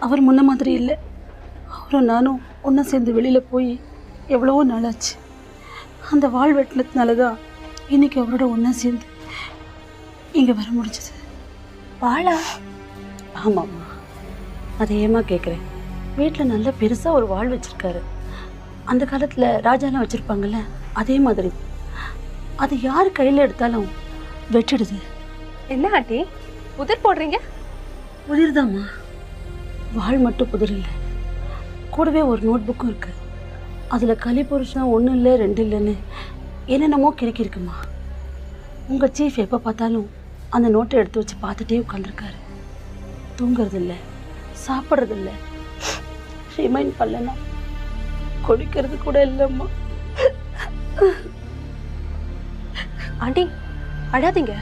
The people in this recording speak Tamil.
அவர் முன்ன மாதிரி இல்லை. அவரும் நானும் ஒன்றா சேர்ந்து வெளியில் போய் எவ்வளவோ நாளாச்சு. அந்த வாழ் வெட்டினதுனால தான் இன்றைக்கி அவரோட ஒன்றா சேர்ந்து இங்கே வர முடிஞ்சது. வாழா? ஆமாம்மா, அதை ஏமா கேட்குறேன். வீட்டில் நல்ல பெருசாக ஒரு வாழ் வச்சுருக்காரு. அந்த காலத்தில் ராஜாலாம் வச்சுருப்பாங்கள்ல, அதே மாதிரி. அது யார் கையில் எடுத்தாலும் வெட்டிடுது. என்ன ஆண்டி புதிர் போடுறீங்க? புதிர்தாம்மா. வாழ் மட்டும் புதிர் இல்லை, கூடவே ஒரு நோட் புக்கும் இருக்குது. அதில் கலி புருஷன் 1 இல்லை 2 இல்லைன்னு என்னென்னமோ கிறுக்கிருக்குமா. உங்கள் சீஃப் எப்போ பார்த்தாலும் அந்த நோட்டை எடுத்து வச்சு பார்த்துட்டே உட்காந்துருக்காரு. தூங்குறதில்ல, சாப்பிட்றதில்ல, ரிமைண்ட் பண்ணலன்னா குடிக்கிறது கூட இல்லைம்மா. ஆண்டி அழாதீங்க.